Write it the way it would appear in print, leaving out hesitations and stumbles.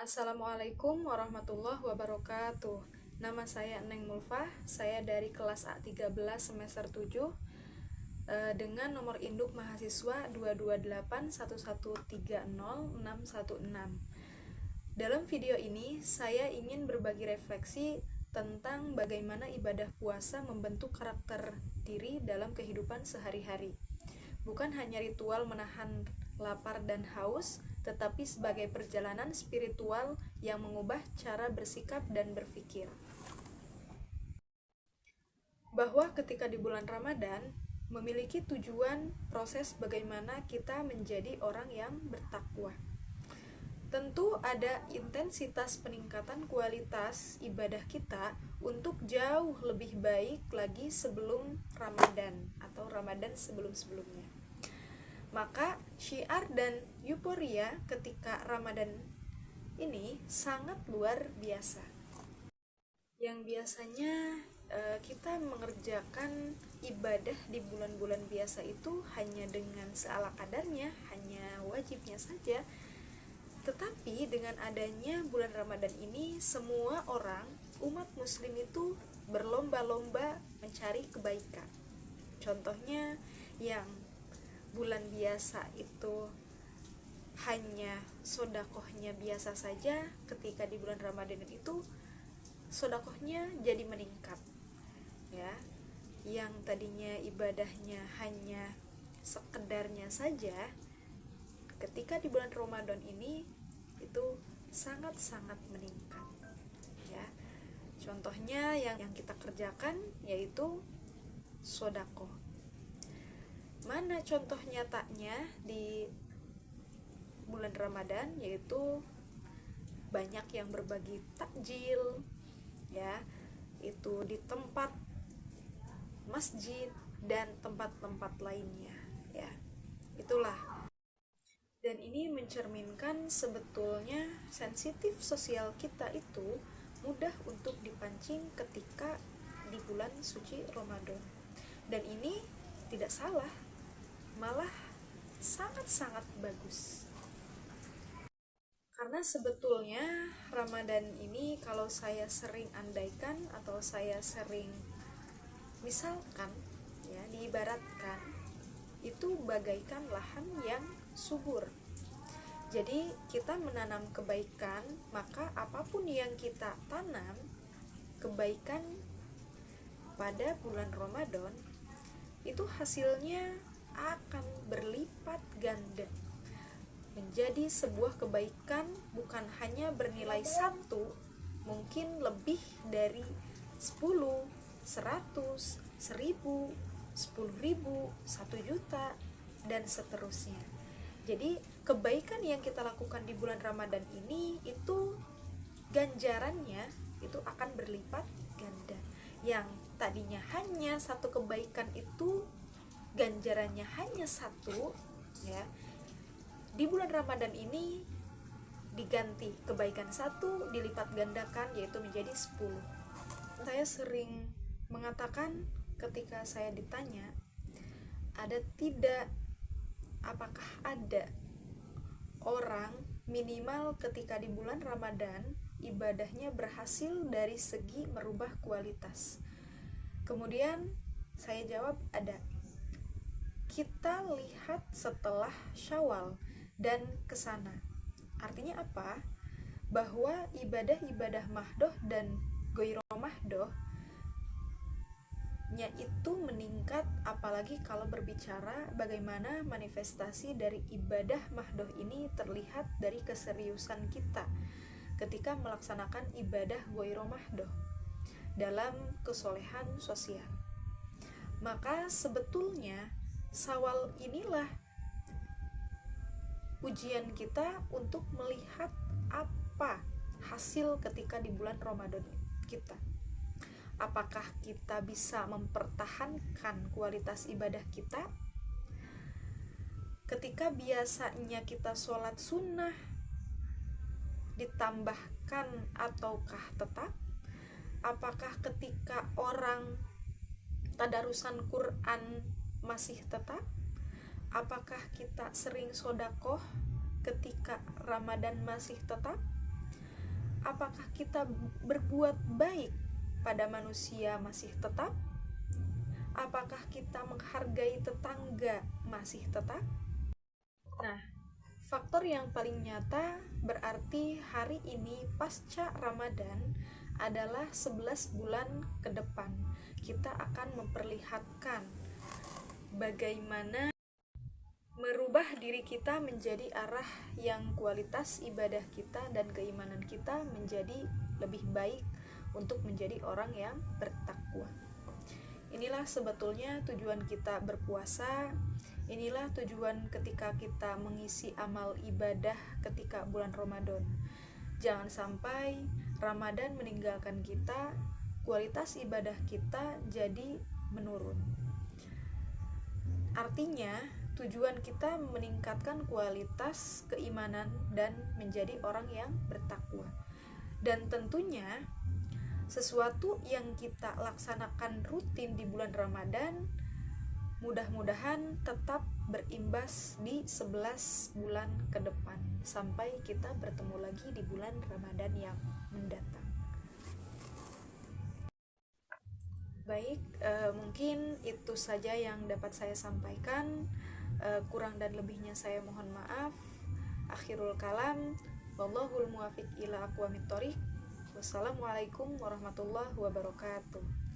Assalamualaikum warahmatullahi wabarakatuh. Nama saya Neng Mulfah, saya dari kelas A13 semester 7 dengan nomor induk mahasiswa 22811306116. Dalam video ini saya ingin berbagi refleksi tentang bagaimana ibadah puasa membentuk karakter diri dalam kehidupan sehari-hari. Bukan hanya ritual menahan lapar dan haus, tetapi sebagai perjalanan spiritual yang mengubah cara bersikap dan berpikir. Bahwa ketika di bulan Ramadan memiliki tujuan proses bagaimana kita menjadi orang yang bertakwa. Tentu ada intensitas peningkatan kualitas ibadah kita untuk jauh lebih baik lagi sebelum Ramadan atau Ramadan sebelum-sebelumnya. Maka syiar dan euforia ketika Ramadan ini sangat luar biasa. Yang biasanya kita mengerjakan ibadah di bulan-bulan biasa itu hanya dengan seala kadarnya, hanya wajibnya saja. Tetapi dengan adanya bulan Ramadan ini, semua orang, umat muslim itu berlomba-lomba mencari kebaikan. Contohnya yang bulan biasa itu hanya sodakohnya biasa saja, ketika di bulan Ramadan itu sodakohnya jadi meningkat, ya. Yang tadinya ibadahnya hanya sekedarnya saja, ketika di bulan Ramadan ini itu sangat-sangat meningkat, ya. Contohnya yang kita kerjakan yaitu sodakoh. Mana contoh nyatanya di bulan Ramadan? Yaitu banyak yang berbagi takjil, ya, itu di tempat masjid dan tempat-tempat lainnya, ya. Itulah. Dan ini mencerminkan sebetulnya sensitif sosial kita itu mudah untuk dipancing ketika di bulan suci Ramadan. Dan ini tidak salah, malah sangat-sangat bagus. Karena sebetulnya Ramadan ini kalau saya sering andaikan atau saya sering misalkan, ya, diibaratkan itu bagaikan lahan yang subur. Jadi kita menanam kebaikan, maka apapun yang kita tanam kebaikan pada bulan Ramadan itu hasilnya akan berlipat ganda menjadi sebuah kebaikan, bukan hanya bernilai 1, mungkin lebih dari 10, 100, 1000, 10.000, 1 juta, dan seterusnya. Jadi kebaikan yang kita lakukan di bulan Ramadan ini itu ganjarannya itu akan berlipat ganda. Yang tadinya hanya 1 kebaikan itu ganjarannya hanya 1, ya. Di bulan Ramadan ini diganti kebaikan 1 dilipat gandakan, yaitu menjadi 10. Saya sering mengatakan ketika saya ditanya, apakah ada orang minimal ketika di bulan Ramadan ibadahnya berhasil dari segi merubah kualitas. Kemudian saya jawab ada. Kita lihat setelah Syawal dan kesana. Artinya apa? Bahwa ibadah-ibadah mahdoh dan goiro mahdoh nya itu meningkat, apalagi kalau berbicara bagaimana manifestasi dari ibadah mahdoh ini terlihat dari keseriusan kita ketika melaksanakan ibadah goiro mahdoh dalam kesolehan sosial. Maka sebetulnya Syawal inilah ujian kita untuk melihat apa hasil ketika di bulan Ramadan kita. Apakah kita bisa mempertahankan kualitas ibadah kita? Ketika biasanya kita sholat sunnah ditambahkan ataukah tetap? Apakah ketika orang tadarusan Quran masih tetap? Apakah kita sering sodakoh ketika Ramadan masih tetap? Apakah kita berbuat baik pada manusia masih tetap? Apakah kita menghargai tetangga masih tetap? Nah, faktor yang paling nyata berarti hari ini pasca Ramadan adalah 11 bulan ke depan. Kita akan memperlihatkan bagaimana merubah diri kita menjadi arah yang kualitas ibadah kita dan keimanan kita menjadi lebih baik untuk menjadi orang yang bertakwa. Inilah sebetulnya tujuan kita berpuasa. Inilah tujuan ketika kita mengisi amal ibadah ketika bulan Ramadan. Jangan sampai Ramadan meninggalkan kita, kualitas ibadah kita jadi menurun. Artinya, tujuan kita meningkatkan kualitas keimanan dan menjadi orang yang bertakwa. Dan tentunya sesuatu yang kita laksanakan rutin di bulan Ramadan mudah-mudahan tetap berimbas di 11 bulan ke depan sampai kita bertemu lagi di bulan Ramadan yang mendatang. Baik, mungkin itu saja yang dapat saya sampaikan. Kurang dan lebihnya saya mohon maaf. Akhirul kalam, wallahul muwafiq ila aqwamit thoriq. Wassalamualaikum warahmatullahi wabarakatuh.